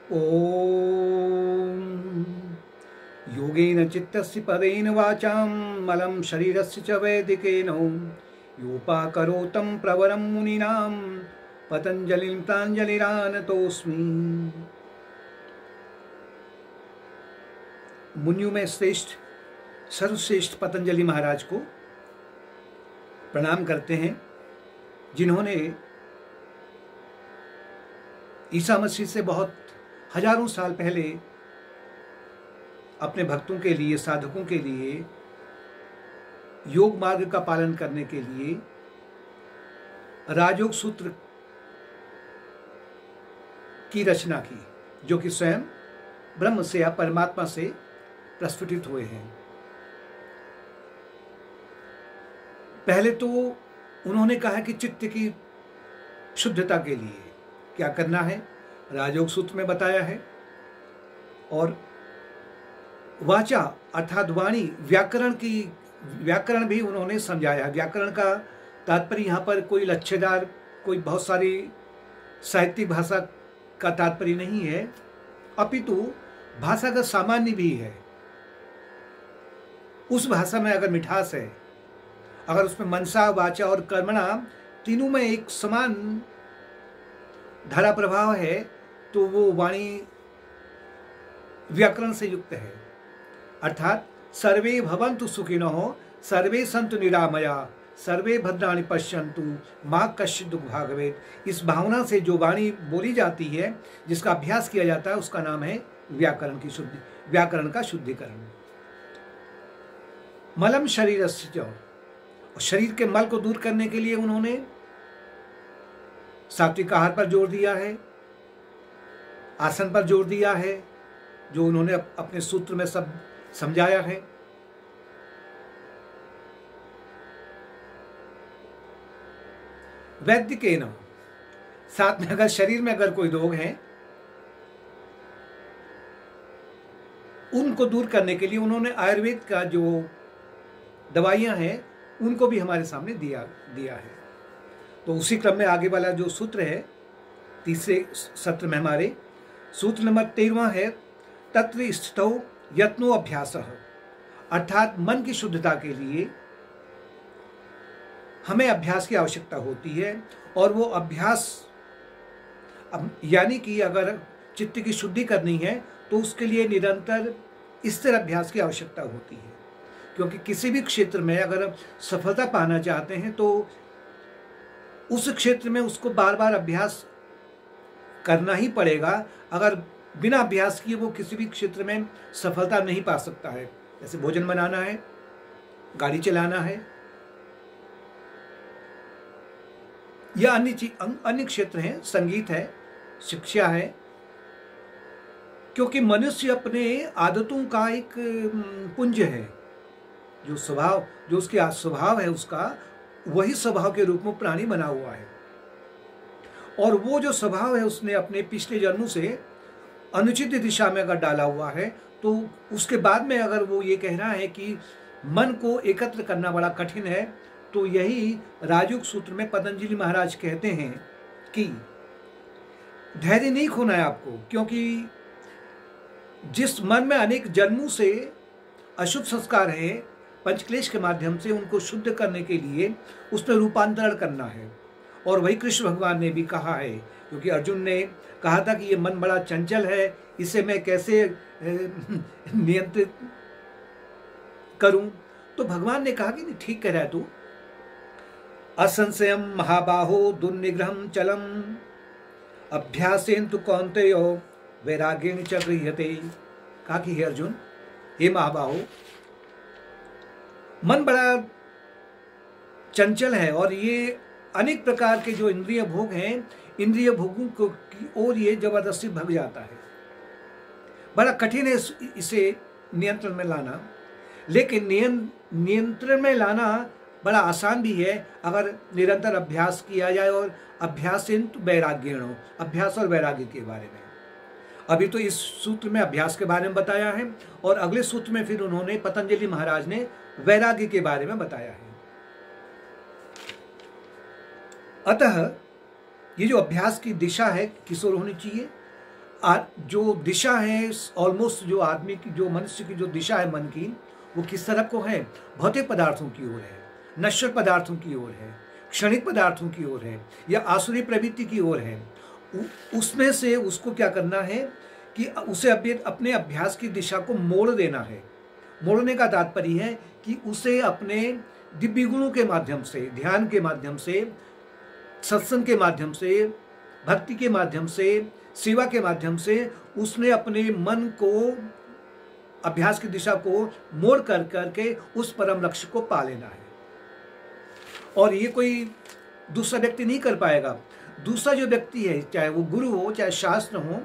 ओम योगेन चित्तस्य पदेन वाचां मलं शरीरस्य च वैदिकेन योपाकरोतं प्रवरं मुनीनां पतंजलिं प्राञ्जलिरानतोऽस्मि। मुनियों में श्रेष्ठ सर्वश्रेष्ठ पतंजलि महाराज को प्रणाम करते हैं, जिन्होंने ईसा मसीह से बहुत हजारों साल पहले अपने भक्तों के लिए, साधकों के लिए योग मार्ग का पालन करने के लिए राजयोग सूत्र की रचना की, जो कि स्वयं ब्रह्म से या परमात्मा से प्रस्फुटित हुए हैं। पहले तो उन्होंने कहा कि चित्त की शुद्धता के लिए क्या करना है, राजयोग सूत्र में बताया है। और वाचा अर्थात वाणी, व्याकरण भी उन्होंने समझाया। व्याकरण का तात्पर्य यहाँ पर कोई लच्छेदार, कोई बहुत सारी साहित्यिक भाषा का तात्पर्य नहीं है, अपितु भाषा का सामान्य भी है। उस भाषा में अगर मिठास है, अगर उसमें मनसा, वाचा और कर्मणा तीनों में एक समान धारा प्रभाव है, तो वो वाणी व्याकरण से युक्त है। अर्थात सर्वे भवन्तु सुखिनः, सर्वे सन्तु निरामया, सर्वे भद्राणि पश्यन्तु मा कश्चित् दुःख भाग् भवेत्। इस भावना से जो वाणी बोली जाती है, जिसका अभ्यास किया जाता है, उसका नाम है व्याकरण का शुद्धिकरण। मलम शरीरस्य च, शरीर के मल को दूर करने के लिए उन्होंने सात्विक आहार पर जोर दिया है, आसन पर जोर दिया है, जो उन्होंने अपने सूत्र में सब समझाया है। वैद्यकेन, साथ में अगर शरीर में अगर कोई रोग है, उनको दूर करने के लिए उन्होंने आयुर्वेद का जो दवाइयां हैं उनको भी हमारे सामने दिया है। तो उसी क्रम में आगे वाला जो सूत्र है, तीसरे सत्र में हमारे सूत्र नंबर 13वां है, तत्र स्थितौ यत्नो अभ्यासः। अर्थात मन की शुद्धता के लिए हमें अभ्यास की आवश्यकता होती है। और वो अभ्यास यानी कि अगर चित्त की शुद्धि करनी है तो उसके लिए निरंतर स्थिर अभ्यास की आवश्यकता होती है। क्योंकि किसी भी क्षेत्र में अगर सफलता पाना चाहते हैं तो उस क्षेत्र में उसको बार बार अभ्यास करना ही पड़ेगा। अगर बिना अभ्यास किए वो किसी भी क्षेत्र में सफलता नहीं पा सकता है। जैसे भोजन बनाना है, गाड़ी चलाना है, या अन्य क्षेत्र हैं, संगीत है, शिक्षा है। क्योंकि मनुष्य अपने आदतों का एक पुंज है। जो उसके स्वभाव है, उसका वही स्वभाव के रूप में प्राणी बना हुआ है। और वो जो स्वभाव है उसने अपने पिछले जन्मों से अनुचित दिशा में अगर डाला हुआ है, तो उसके बाद में अगर वो ये कह रहा है कि मन को एकत्र करना बड़ा कठिन है, तो यही राजयोग सूत्र में पतंजलि महाराज कहते हैं कि धैर्य नहीं खोना है आपको। क्योंकि जिस मन में अनेक जन्मों से अशुभ संस्कार है, पंचक्लेश के माध्यम से उनको शुद्ध करने के लिए उसमें रूपांतरण करना है। और वही कृष्ण भगवान ने भी कहा है, क्योंकि अर्जुन ने कहा था कि ये मन बड़ा चंचल है, इसे मैं कैसे नियंत्रित करूं। तो भगवान ने कहा कि नहीं, ठीक कह रहा है तू, असंशयम महाबाहो दुर्निग्रहम चलम अभ्यासेन तु कौन्तेयो वैराग्येण च गृह्यते। कहा कि हे अर्जुन, हे महाबाहो, मन बड़ा चंचल है और ये अनेक प्रकार के जो इंद्रिय भोग हैं, इंद्रिय भोगों की ओर ये जबरदस्ती भग जाता है। बड़ा कठिन है इसे नियंत्रण में लाना, लेकिन नियंत्रण में लाना बड़ा आसान भी है अगर निरंतर अभ्यास किया जाए। और अभ्यासेन तु वैराग्येण, अभ्यास और वैराग्य के बारे में अभी तो इस सूत्र में अभ्यास के बारे में बताया है, और अगले सूत्र में फिर उन्होंने, पतंजलि महाराज ने, वैराग्य के बारे में बताया है। अतः ये जो अभ्यास की दिशा है किस ओर होनी चाहिए? जो दिशा है ऑलमोस्ट, जो आदमी की, जो मनुष्य की जो दिशा है मन की, वो किस तरफ को है? भौतिक पदार्थों की ओर है, नश्वर पदार्थों की ओर है, क्षणिक पदार्थों की ओर है, या आसुरी प्रवृत्ति की ओर है। उसमें से उसको क्या करना है कि उसे अपने अभ्यास की दिशा को मोड़ देना है। मोड़ने का तात्पर्य है कि उसे अपने दिव्य गुणों के माध्यम से, ध्यान के माध्यम से, सत्संग के माध्यम से, भक्ति के माध्यम से, सेवा के माध्यम से उसने अपने मन को, अभ्यास की दिशा को मोड़ कर करके उस परम लक्ष्य को पा लेना है। और ये कोई दूसरा व्यक्ति नहीं कर पाएगा। दूसरा जो व्यक्ति है, चाहे वो गुरु हो, चाहे शास्त्र हो,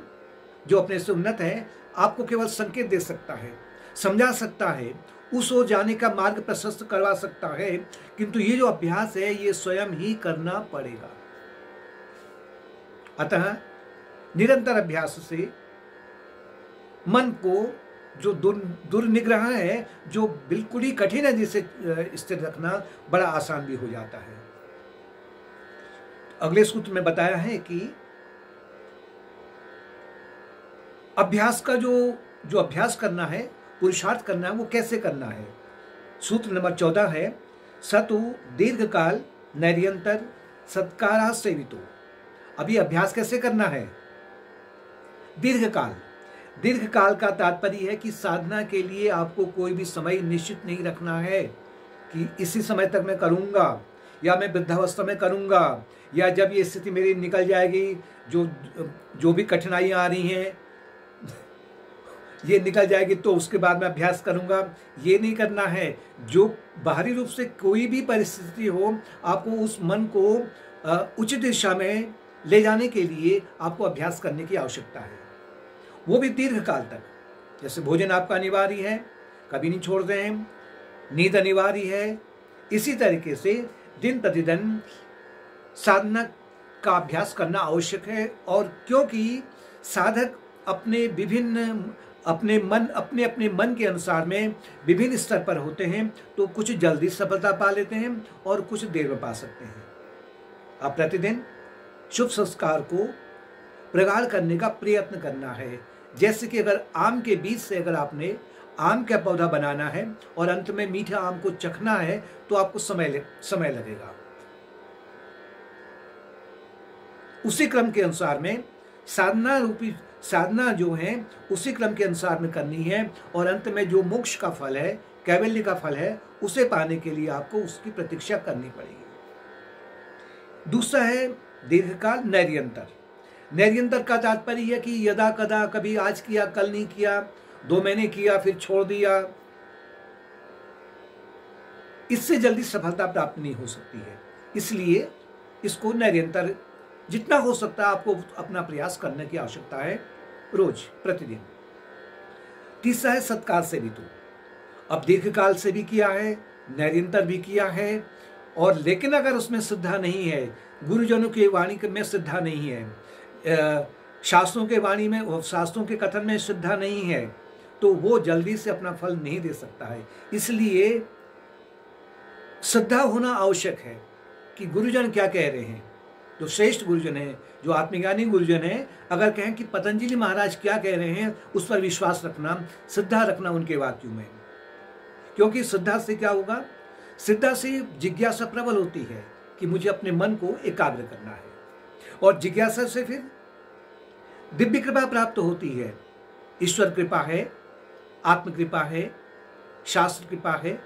जो अपने से उन्नत है, आपको केवल संकेत दे सकता है, समझा सकता है, उस ओर जाने का मार्ग प्रशस्त करवा सकता है, किंतु ये जो अभ्यास है ये स्वयं ही करना पड़ेगा। अतः निरंतर अभ्यास से मन को, जो दुर्निग्रह है, जो बिल्कुल ही कठिन है जिसे स्थिर रखना, बड़ा आसान भी हो जाता है। अगले सूत्र में बताया है कि अभ्यास का जो अभ्यास करना है, पुरुषार्थ करना है, वो कैसे करना है। सूत्र नंबर 14 है, सतु दीर्घकाल नैर्यंतर सत्कारा सेवितो। अभी अभ्यास कैसे करना है? दीर्घकाल। दीर्घकाल का तात्पर्य है कि साधना के लिए आपको कोई भी समय निश्चित नहीं रखना है कि इसी समय तक मैं करूंगा, या मैं वृद्धावस्था में करूंगा, या जब ये स्थिति मेरी निकल जाएगी, जो भी कठिनाइयां आ रही हैं ये निकल जाएगी तो उसके बाद मैं अभ्यास करूंगा। ये नहीं करना है। जो बाहरी रूप से कोई भी परिस्थिति हो, आपको उस मन को उचित दिशा में ले जाने के लिए आपको अभ्यास करने की आवश्यकता है, वो भी दीर्घ काल तक। जैसे भोजन आपका अनिवार्य है, कभी नहीं छोड़ रहे हैं, नींद अनिवार्य है, इसी तरीके से दिन प्रतिदिन साधना का अभ्यास करना आवश्यक है। और क्योंकि साधक अपने अपने मन के अनुसार में विभिन्न स्तर पर होते हैं, तो कुछ जल्दी सफलता पा लेते हैं और कुछ देर में पा सकते हैं। आप प्रतिदिन शुभ संस्कार को प्रगाढ़ करने का प्रयत्न करना है। जैसे कि अगर आम के बीज से अगर आपने आम का पौधा बनाना है और अंत में मीठा आम को चखना है, तो आपको समय लगेगा। उसी क्रम के अनुसार में साधना जो है उसी क्रम के अनुसार में करनी है, और अंत में जो मोक्ष का फल है, कैवल्य का फल है, उसे पाने के लिए आपको उसकी प्रतीक्षा करनी पड़ेगी। दूसरा है दीर्घकाल नैर्यंतर। नैर्यंतर का तात्पर्य है कि यदा कदा, कभी आज किया, कल नहीं किया, 2 महीने किया फिर छोड़ दिया, इससे जल्दी सफलता प्राप्त नहीं हो सकती है। इसलिए इसको नैर्यंतर जितना हो सकता है आपको अपना प्रयास करने की आवश्यकता है, रोज प्रतिदिन। तीसरा है सत्काल से भी। तो अब दीर्घकाल से भी किया है, नैर्यंतर भी किया है, और लेकिन अगर उसमें श्रद्धा नहीं है, गुरुजनों की वाणी में श्रद्धा नहीं है, शास्त्रों के वाणी में, शास्त्रों के कथन में श्रद्धा नहीं है, तो वो जल्दी से अपना फल नहीं दे सकता है। इसलिए श्रद्धा होना आवश्यक है कि गुरुजन क्या कह रहे हैं। जो श्रेष्ठ गुरुजन है, जो आत्मज्ञानी गुरुजन है, अगर कहें कि पतंजलि महाराज क्या कह रहे हैं, उस पर विश्वास रखना, श्रद्धा रखना उनके वाक्यों में। क्योंकि श्रद्धा से क्या होगा? श्रद्धा से जिज्ञासा प्रबल होती है कि मुझे अपने मन को एकाग्र करना है, और जिज्ञासा से फिर दिव्य कृपा प्राप्त होती है। ईश्वर कृपा है, आत्म कृपा है, शास्त्र कृपा है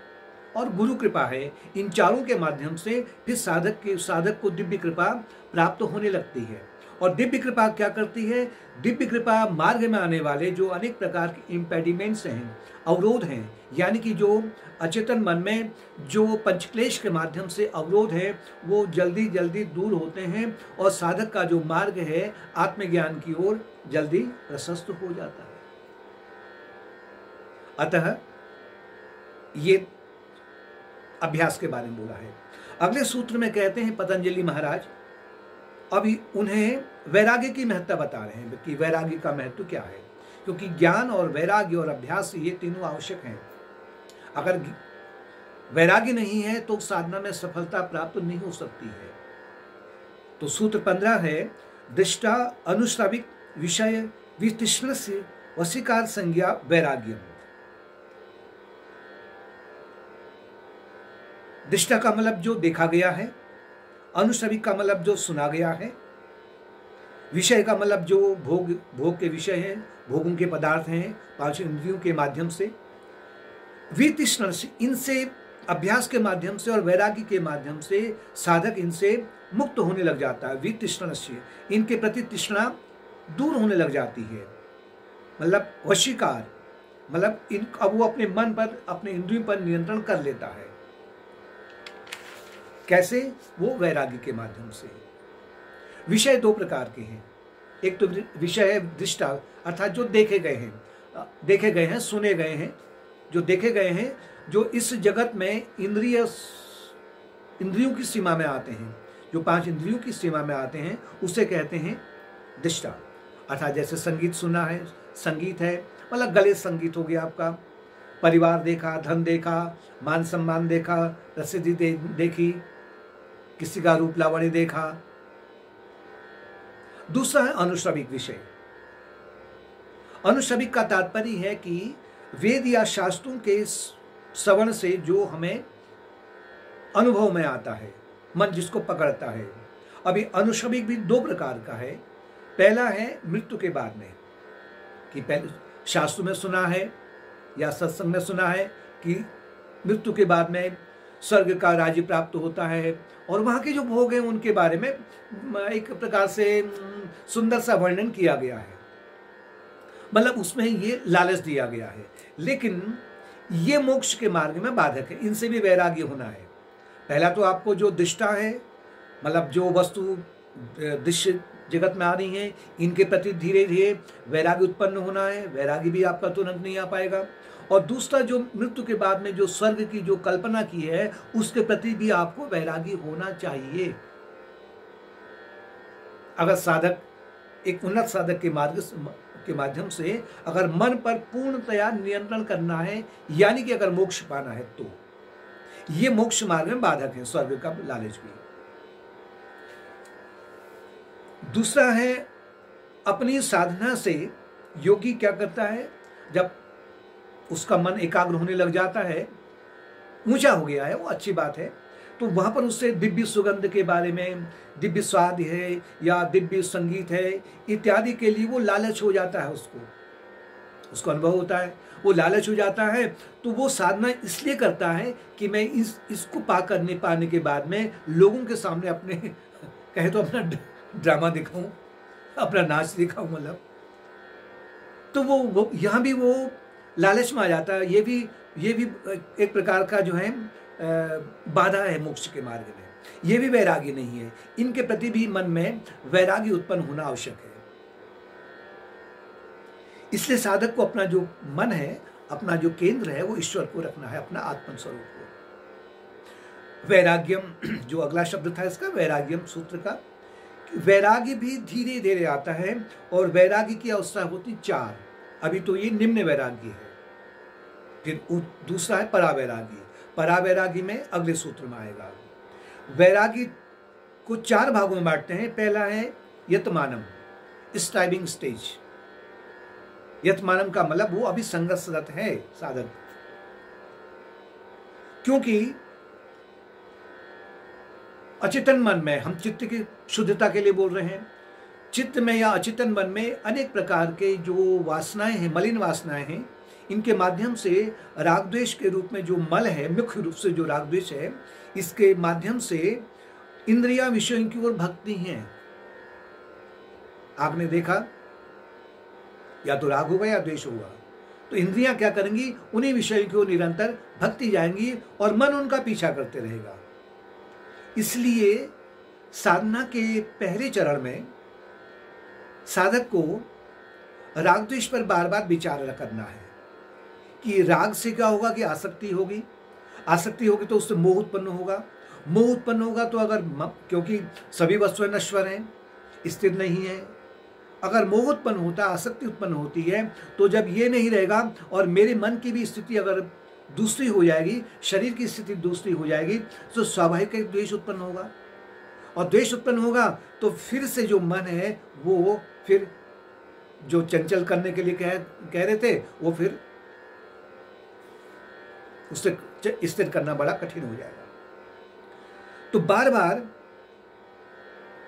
और गुरु कृपा है। इन चारों के माध्यम से फिर साधक को दिव्य कृपा प्राप्त होने लगती है। और दिव्य कृपा क्या करती है? दिव्य कृपा मार्ग में आने वाले जो अनेक प्रकार के इम्पेडिमेंट्स हैं, अवरोध हैं, यानी कि जो अचेतन मन में जो पंचक्लेश के माध्यम से अवरोध है, वो जल्दी जल्दी दूर होते हैं, और साधक का जो मार्ग है आत्मज्ञान की ओर जल्दी प्रशस्त हो जाता है। अतः ये अभ्यास के बारे में बोला है। अगले सूत्र में कहते हैं पतंजलि महाराज, अभी उन्हें वैराग्य की महत्ता बता रहे हैं कि वैराग्य का महत्व क्या है। क्योंकि ज्ञान और वैराग्य और अभ्यास ये तीनों आवश्यक हैं। अगर वैराग्य नहीं है तो साधना में सफलता प्राप्त नहीं हो सकती है। तो सूत्र 15 है, दृष्टा अनुश्राविक विषय वितृष्णस्य वशीकार संज्ञा वैराग्यम। दृष्टा का मतलब जो देखा गया है, अनुश्रविक का मतलब जो सुना गया है, विषय का मतलब जो भोग के विषय हैं, भोगों के पदार्थ हैं, पांच इंद्रियों के माध्यम से। वितृष्ण, इनसे अभ्यास के माध्यम से और वैराग्य के माध्यम से साधक इनसे मुक्त होने लग जाता है। वितृष्ण, इनके प्रति तृष्णा दूर होने लग जाती है। मतलब वशीकार, मतलब अब वो अपने मन पर, अपने इंद्रियों पर नियंत्रण कर लेता है। कैसे? वो वैराग्य के माध्यम से। विषय दो प्रकार के हैं। एक तो विषय है दृष्टा, अर्थात जो देखे गए हैं, सुने गए हैं, जो देखे गए हैं, जो इस जगत में इंद्रियों की सीमा में आते हैं, जो पांच इंद्रियों की सीमा में आते हैं, उसे कहते हैं दृष्टा। अर्थात जैसे संगीत सुना है, संगीत है, मतलब गले संगीत हो गया आपका, परिवार देखा, धन देखा, मान सम्मान देखा, प्रसिद्धि देखी, किसी का रूप लावण्य देखा। दूसरा है अनुश्रविक विषय। अनुश्रविक का तात्पर्य है कि वेद या शास्त्रों के श्रवण से जो हमें अनुभव में आता है, मन जिसको पकड़ता है। अभी अनुश्रविक भी दो प्रकार का है। पहला है मृत्यु के बाद में, कि पहले शास्त्र में सुना है या सत्संग में सुना है कि मृत्यु के बाद में स्वर्ग का राज्य प्राप्त होता है, और वहाँ के जो भोग हैं उनके बारे में एक प्रकार से सुंदर सा वर्णन किया गया है। मतलब उसमें ये लालच दिया गया है, लेकिन ये मोक्ष के मार्ग में बाधक है। इनसे भी वैराग्य होना है। पहला तो आपको जो दृष्टा है, मतलब जो वस्तु दृश्य जगत में आ रही है, इनके प्रति धीरे धीरे वैराग्य उत्पन्न होना है। वैराग्य भी आपका तुरंत नहीं आ पाएगा। और दूसरा जो मृत्यु के बाद में जो स्वर्ग की जो कल्पना की है, उसके प्रति भी आपको वैराग्य होना चाहिए। अगर साधक, एक उन्नत साधक के मार्ग के माध्यम से अगर मन पर पूर्णतया नियंत्रण करना है, यानी कि अगर मोक्ष पाना है, तो ये मोक्ष मार्ग में बाधक है, स्वर्ग का लालच भी। दूसरा है अपनी साधना से योगी क्या करता है, जब उसका मन एकाग्र होने लग जाता है, ऊंचा हो गया है, वो अच्छी बात है, तो वहां पर उससे दिव्य सुगंध के बारे में, दिव्य स्वाद है या दिव्य संगीत है इत्यादि के लिए वो लालच हो जाता है। उसको अनुभव होता है, वो लालच हो जाता है। तो वो साधना इसलिए करता है कि मैं इसको पाने के बाद में लोगों के सामने अपने कहे तो अपना ड्रामा दिखाऊं, अपना नाच दिखाऊं, मतलब तो वो यहाँ भी वो लालच में आ जाता है। ये भी एक प्रकार का जो है बाधा है मोक्ष के मार्ग में। ये भी वैराग्य नहीं है। इनके प्रति भी मन में वैराग्य उत्पन्न होना आवश्यक है। इसलिए साधक को अपना जो मन है, अपना जो केंद्र है, वो ईश्वर को रखना है, अपना आत्म स्वरूप को। वैराग्यम जो अगला शब्द था इसका, वैराग्यम सूत्र का, वैराग्य भी धीरे धीरे आता है। और वैराग्य की अवस्था होती चार। अभी तो ये निम्न वैराग्य है, फिर दूसरा है परावैराग्य। परावैराग्य में अगले सूत्र में आएगा। वैराग्य को चार भागों में बांटते हैं। पहला है यतमानम, स्ट्राइविंग स्टेज। यतमानम का मतलब वो अभी संघर्षरत है साधक, क्योंकि अचेतन मन में, हम चित्त की शुद्धता के लिए बोल रहे हैं, चित्त में या अचेतन मन में अनेक प्रकार के जो वासनाएं हैं, मलिन वासनाएं हैं, इनके माध्यम से राग द्वेष के रूप में जो मल है, मुख्य रूप से जो राग द्वेष है, इसके माध्यम से इंद्रियां विषयों की ओर भक्ति हैं। आपने देखा, या तो राग होगा या द्वेष होगा, तो इंद्रियां क्या करेंगी, उन्हीं विषयों की ओर निरंतर भक्ति जाएंगी और मन उनका पीछा करते रहेगा। इसलिए साधना के पहले चरण में साधक को राग द्वेष पर बार बार विचार करना है कि राग से क्या होगा, कि आसक्ति होगी। आसक्ति होगी तो उससे मोह उत्पन्न होगा। मोह उत्पन्न होगा तो अगर, क्योंकि सभी वस्तुएं नश्वर हैं, स्थिर नहीं है, अगर मोह उत्पन्न होता, आसक्ति उत्पन्न होती है, तो जब ये नहीं रहेगा और मेरे मन की भी स्थिति अगर दूसरी हो जाएगी, शरीर की स्थिति दूसरी हो जाएगी, तो स्वाभाविक एक द्वेष उत्पन्न होगा। और द्वेष उत्पन्न होगा तो फिर से जो मन है वो फिर जो चंचल करने के लिए कह रहे थे, वो फिर उससे स्थिर करना बड़ा कठिन हो जाएगा। तो बार बार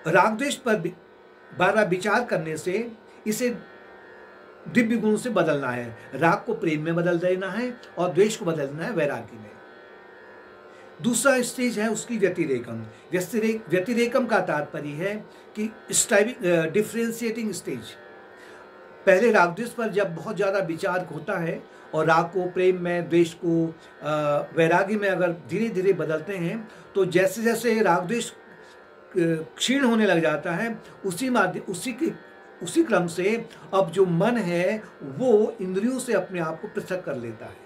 राग द्वेष पर बार बार विचार करने से इसे दिव्य गुण से बदलना है। राग को प्रेम में बदल देना है और द्वेष को बदलना है वैराग्य में। दूसरा स्टेज है उसकी व्यतिरेकम। व्यतिरेकम का तात्पर्य है कि डिफ्रेंशिएटिंग स्टेज। पहले राग द्वेष पर जब बहुत ज़्यादा विचार होता है और राग को प्रेम में, द्वेष को वैराग्य में अगर धीरे धीरे बदलते हैं, तो जैसे जैसे राग द्वेष क्षीण होने लग जाता है, उसी क्रम से अब जो मन है वो इंद्रियों से अपने आप को पृथक कर लेता है।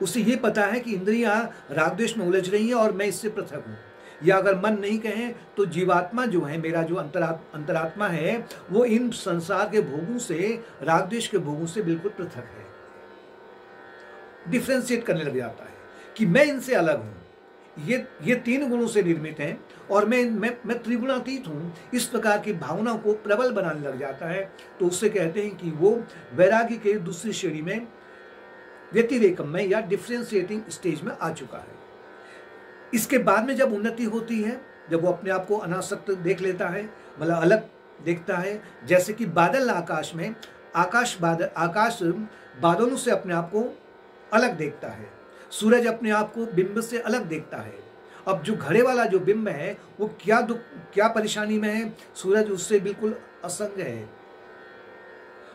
उसे ये पता है कि इंद्रियां राग द्वेष में उलझ रही हैं और मैं इससे पृथक हूँ। या अगर मन नहीं कहें तो जीवात्मा जो है, मेरा जो अंतरात्मा है, वो इन संसार के भोगों से, राग द्वेष के भोगों से बिल्कुल पृथक है। डिफ्रेंशिएट करने लग जाता है कि मैं इनसे अलग हूँ, ये 3 गुणों से निर्मित हैं और मैं त्रिगुणातीत हूँ। इस प्रकार की भावना को प्रबल बनाने लग जाता है। तो उससे कहते हैं कि वो वैराग्य के दूसरी श्रेणी में, व्यतिरेकम में या डिफ्रेंशिएटिंग स्टेज में आ चुका है। इसके बाद में जब उन्नति होती है, जब वो अपने आप को अनासक्त देख लेता है, मतलब अलग देखता है, जैसे कि बादल आकाश में, आकाश बादलों से अपने आप को अलग देखता है। सूरज अपने आप को बिंब से अलग देखता है। अब जो घड़े वाला जो बिंब है वो क्या परेशानी में है, सूरज उससे बिल्कुल असंग है।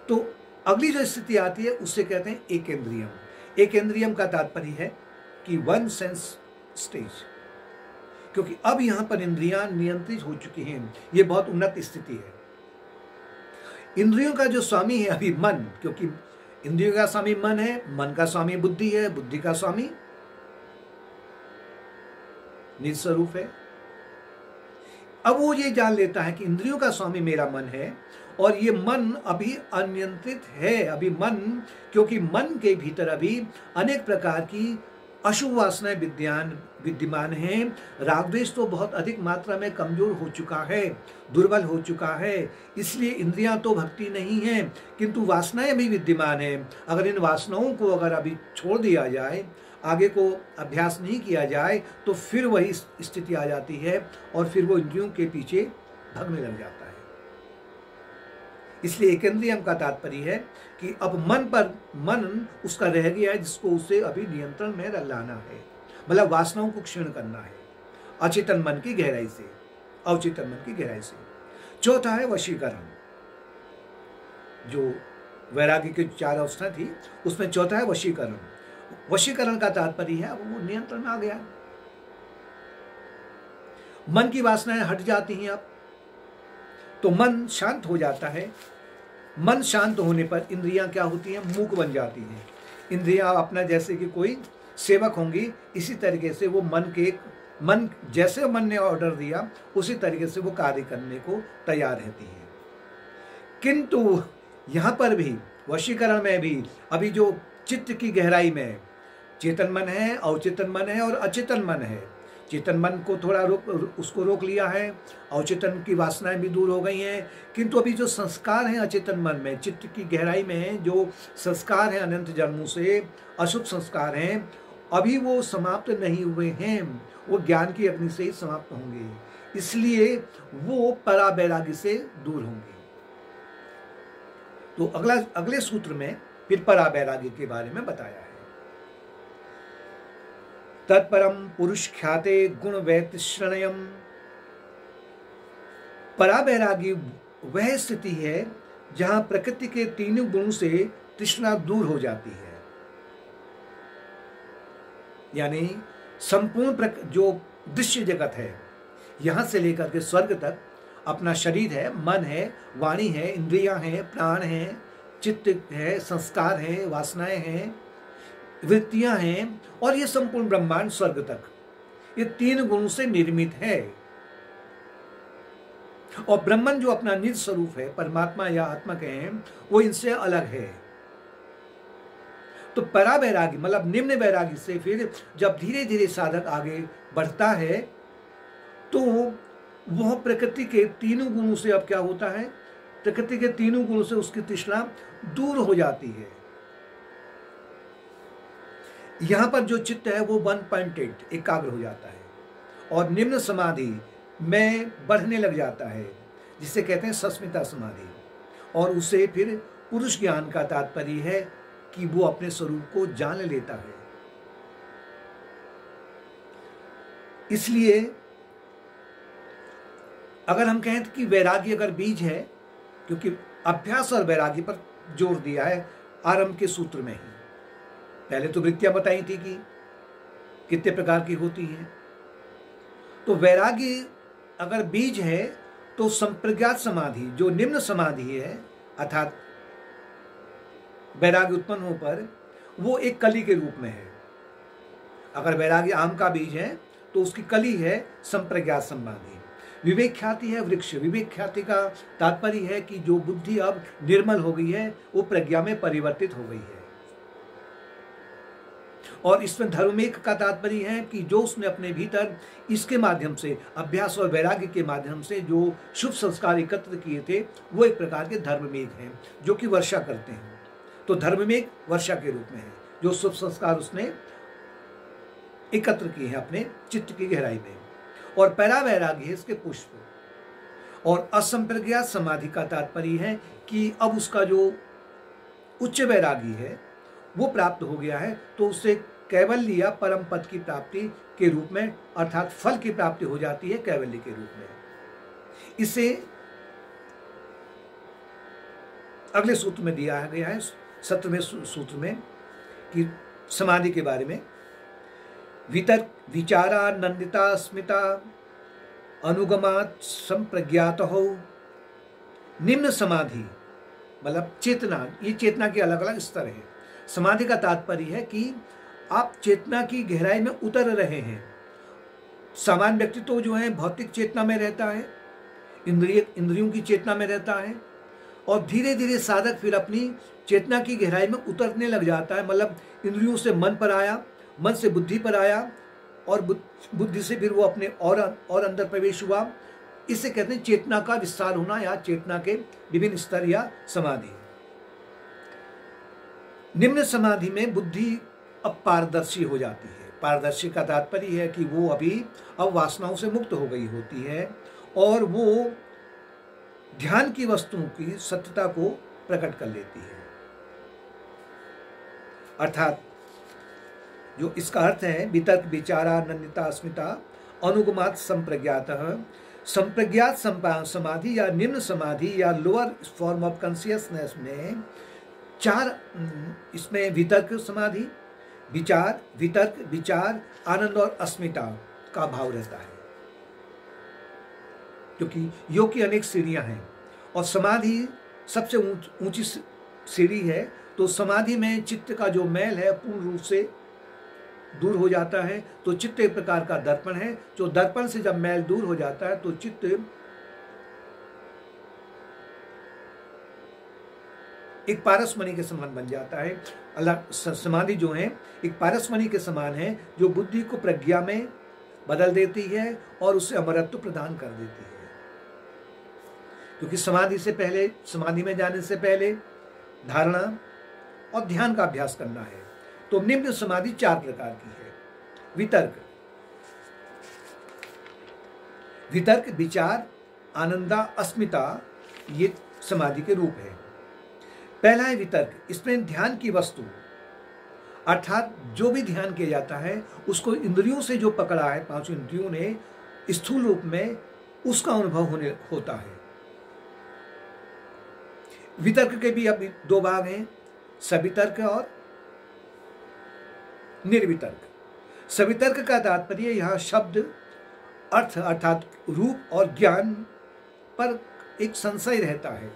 तो अगली जो स्थिति आती है उससे कहते हैं एकेंद्रियम। एकेंद्रियम का तात्पर्य है कि वन सेंस स्टेज, क्योंकि अब यहां पर इंद्रियां नियंत्रित हो चुकी हैं। ये बहुत उन्नत स्थिति है। इंद्रियों का जो स्वामी है अभी मन, क्योंकि इंद्रियों का स्वामी मन है, मन का स्वामी बुद्धि है, बुद्धि का स्वामी निज स्वरूप है। अब वो ये जान लेता है कि इंद्रियों का स्वामी मेरा मन है और ये मन अभी अनियंत्रित है। अभी मन, क्योंकि मन के भीतर अभी अनेक प्रकार की अशुभ वासनाएं विद्यमान हैं। राग द्वेष तो बहुत अधिक मात्रा में कमजोर हो चुका है, दुर्बल हो चुका है। इसलिए इंद्रियां तो भक्ति नहीं है, किंतु वासनाएं भी विद्यमान हैं। अगर इन वासनाओं को अगर अभी छोड़ दिया जाए, आगे को अभ्यास नहीं किया जाए, तो फिर वही स्थिति आ जाती है और फिर वो इंद्रियों के पीछे भागने लग जाता है। इसलिए एकेंद्रियम का तात्पर्य है कि अब मन उसका रह गया है, जिसको उसे अभी नियंत्रण में लाना है, मतलब वासनाओं को क्षीण करना है अचेतन मन की गहराई से, अवचेतन मन की गहराई से। चौथा है वशीकरण। जो वैराग्य की 4 अवस्था थी उसमें चौथा है वशीकरण। वशीकरण का तात्पर्य है अब वो नियंत्रण में आ गया, मन की वासनाएं हट जाती हैं अब, तो मन शांत हो जाता है। मन शांत होने पर इंद्रियां क्या होती हैं, मूक बन जाती हैं। इंद्रियां अपना, जैसे कि कोई सेवक होंगी, इसी तरीके से वो मन जैसे मन ने ऑर्डर दिया उसी तरीके से वो कार्य करने को तैयार रहती है। किंतु यहाँ पर भी वशीकरण में भी अभी जो चित्त की गहराई में चेतन मन है, अवचेतन मन है और अचेतन मन है। चेतन मन को थोड़ा उसको रोक लिया है, अवचेतन की वासनाएं भी दूर हो गई हैं, किंतु अभी जो संस्कार हैं अचेतन मन में, चित्त की गहराई में जो संस्कार हैं अनंत जन्मों से, अशुभ संस्कार हैं, अभी वो समाप्त नहीं हुए हैं। वो ज्ञान की अग्नि से ही समाप्त होंगे, इसलिए वो परावैराग्य से दूर होंगे। तो अगले सूत्र में फिर परावैराग्य के बारे में बताया है। तत्परम पुरुष ख्याते गुण वैतश्रणयम। परावैरागी वह स्थिति है जहां प्रकृति के 3 गुणों से तृष्णा दूर हो जाती है। यानी संपूर्ण जो दृश्य जगत है, यहां से लेकर के स्वर्ग तक अपना शरीर है, मन है, वाणी है, इंद्रियां हैं, प्राण हैं, चित्त है, संस्कार है, वासनाएं हैं, वृत्तियां हैं, और ये संपूर्ण ब्रह्मांड स्वर्ग तक, ये 3 गुणों से निर्मित है। और ब्रह्मन जो अपना निज स्वरूप है, परमात्मा या आत्मा कहें, वो इनसे अलग है। तो परावैरागी मतलब निम्न वैरागी से फिर जब धीरे धीरे साधक आगे बढ़ता है, तो वह प्रकृति के 3 गुणों से अब क्या होता है, प्रकृति के तीनों गुणों से उसकी तृष्णा दूर हो जाती है। यहां पर जो चित्त है वो 1.8 एकाग्र हो जाता है और निम्न समाधि में बढ़ने लग जाता है, जिसे कहते हैं सस्मिता समाधि। और उसे फिर पुरुष ज्ञान का तात्पर्य है कि वो अपने स्वरूप को जान लेता है। इसलिए अगर हम कहें कि वैराग्य अगर बीज है, क्योंकि अभ्यास और वैराग्य पर जोर दिया है आरंभ के सूत्र में ही। पहले तो वृत्तियां बताई थी कि कितने प्रकार की होती हैं। तो वैराग्य अगर बीज है तो संप्रज्ञात समाधि जो निम्न समाधि है, अर्थात वैराग्य उत्पन्न होने पर वो एक कली के रूप में है। अगर वैराग्य आम का बीज है तो उसकी कली है संप्रज्ञात समाधि। विवेक ख्याति है वृक्ष। विवेक ख्याति का तात्पर्य है कि जो बुद्धि अब निर्मल हो गई है वो प्रज्ञा में परिवर्तित हो गई है। और इसमें धर्मेक का तात्पर्य है कि जो उसने अपने भीतर इसके माध्यम से अभ्यास और वैराग्य के माध्यम से जो शुभ संस्कार एकत्र किए थे वो एक प्रकार के धर्ममेघ हैं जो कि वर्षा करते हैं। तो धर्ममेघ वर्षा के रूप में है, जो शुभ संस्कार उसने एकत्र किए हैं अपने चित्त की गहराई में। और पैरा वैराग्य है इसके पुष्प। और असंप्रज्ञात समाधि का तात्पर्य है कि अब उसका जो उच्च वैरागी है वो प्राप्त हो गया है, तो उससे कैवल्य या परम पद की प्राप्ति के रूप में, अर्थात फल की प्राप्ति हो जाती है कैवल्य के रूप में। इसे अगले सूत्र में दिया गया है 17वें सूत्र में कि समाधि के बारे में। वितर्क विचारानंदिता स्मिता अनुगमात संप्रज्ञात हो निम्न समाधि, मतलब चेतना। ये चेतना के अलग अलग स्तर है। समाधि का तात्पर्य है कि आप चेतना की गहराई में उतर रहे हैं। सामान्य व्यक्ति तो जो है भौतिक चेतना में रहता है, इंद्रियों की चेतना में रहता है, और धीरे धीरे साधक फिर अपनी चेतना की गहराई में उतरने लग जाता है। मतलब इंद्रियों से मन पर आया, मन से बुद्धि पर आया, और बुद्धि से फिर वो अपने और अंदर प्रवेश हुआ। इसे कहते हैं चेतना का विस्तार होना या चेतना के विभिन्न स्तर या समाधि। निम्न समाधि में बुद्धि अब पारदर्शी हो जाती है। पारदर्शी का तात्पर्य है कि वो अब वासनाओं से मुक्त हो गई होती है और वो ध्यान की वस्तुओं की सत्यता को प्रकट कर लेती है। अर्थात जो इसका अर्थ है वितर्क विचारानंदिता अस्मिता अनुगमात संप्रज्ञातः। संप्रज्ञात समाधि या निम्न समाधि या लोअर फॉर्म ऑफ कॉन्शियसनेस में चार, इसमें वितर्क समाधि, वितर्क विचार आनंद और अस्मिता का भाव रहता है, क्योंकि योग की अनेक सीढ़ियां हैं और समाधि सबसे ऊंची सीढ़ी है। तो समाधि में चित्त का जो मैल है पूर्ण रूप से दूर हो जाता है। तो चित्त एक प्रकार का दर्पण है, जो दर्पण से जब मैल दूर हो जाता है तो चित्त एक पारसमणि के समान बन जाता है। अलग समाधि जो है एक पारसमणि के समान है, जो बुद्धि को प्रज्ञा में बदल देती है और उसे अमरत्व प्रदान कर देती है। क्योंकि समाधि में जाने से पहले धारणा और ध्यान का अभ्यास करना है। तो निम्न समाधि 4 प्रकार की है। वितर्क विचार आनंदा अस्मिता, ये समाधि के रूप है। पहला है वितर्क। इसमें ध्यान की वस्तु, अर्थात जो भी ध्यान किया जाता है उसको इंद्रियों से जो पकड़ा है, 5 इंद्रियों ने स्थूल रूप में, उसका अनुभव होता है। वितर्क के भी अब 2 भाग हैं, सवितर्क और निर्वितर्क। सवितर्क का तात्पर्य यहाँ शब्द अर्थ अर्थात रूप और ज्ञान पर एक संशय रहता है।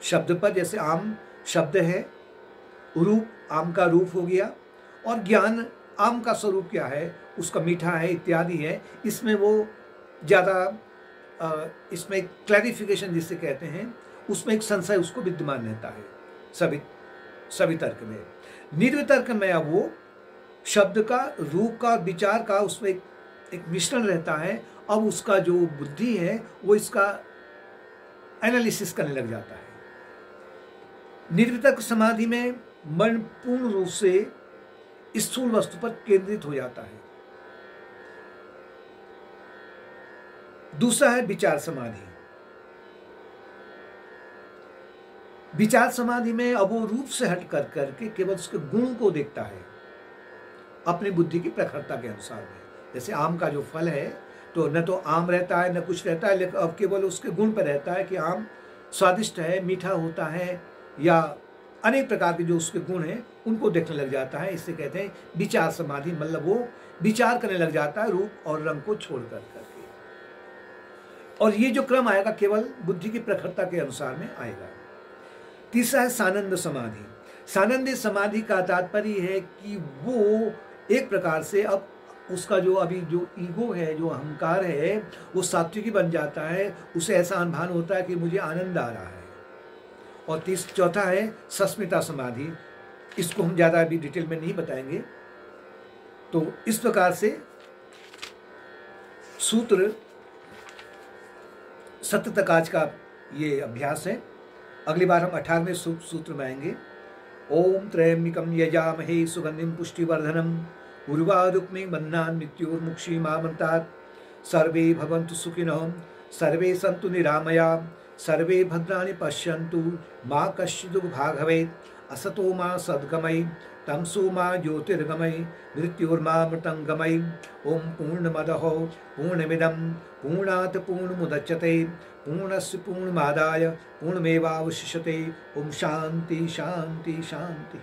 शब्द पर, जैसे आम शब्द है, रूप आम का रूप हो गया, और ज्ञान आम का स्वरूप क्या है, उसका मीठा है इत्यादि है। इसमें वो ज़्यादा इसमें क्लैरिफिकेशन जिसे कहते हैं, उसमें एक संशय उसको विद्यमान रहता है सवितर्क में। निर्वितर्क में अब वो शब्द का, रूप का, विचार का उसमें एक मिश्रण रहता है। अब उसका जो बुद्धि है वो इसका एनालिसिस करने लग जाता है। निर्वितर्क समाधि में मन पूर्ण रूप से स्थूल वस्तु पर केंद्रित हो जाता है। दूसरा है विचार समाधि। विचार समाधि में अब वो रूप से हट कर करके केवल उसके गुण को देखता है अपनी बुद्धि की प्रखरता के अनुसार में। जैसे आम का जो फल है तो न तो आम रहता है न कुछ रहता है, लेकिन अब केवल उसके गुण पर रहता है कि आम स्वादिष्ट है, मीठा होता है, या अनेक प्रकार के जो उसके गुण हैं उनको देखने लग जाता है। इससे कहते हैं विचार समाधि, मतलब वो विचार करने लग जाता है रूप और रंग को छोड़ कर करके। और ये जो क्रम आएगा केवल बुद्धि की प्रखरता के अनुसार में आएगा। तीसरा है सानंद समाधि। सानंद समाधि का तात्पर्य है कि वो एक प्रकार से अब उसका जो अभी जो ईगो है, जो अहंकार है, वो सात्विकी बन जाता है। उसे ऐसा अनुमान होता है कि मुझे आनंद आ रहा है। और चौथा है सस्मिता समाधि। इसको हम ज़्यादा अभी डिटेल में नहीं बताएंगे। तो इस प्रकार से सूत्र सत्य तक आज का ये अभ्यास है। अगली बार हम 18वें सूत्र में आएंगे। ओम त्र्यंबकं यजामहे सुगंधिं पुष्टिवर्धनम् उर्वारुक्मिं बन्धान् मृत्योर्मुक्षीमामृतात्। सर्वे भवन्तु सुखिनः, सर्वे सन्तु निरामयाः, सर्वे भद्राणि पश्यन्तु, मा कश्चित् दुर्भाग् भवेत्। असतो मा सद्गमय, तमसो मा ज्योतिर्गमय, मृत्योर्मामृतं गमय। ओम पूर्णमदः पूर्णमिदं पूर्णात् पूर्णमुदच्यते, पूर्णस्य पूर्णमादाय पूर्णमेवावशिष्यते। ओम शांति शांति शांति।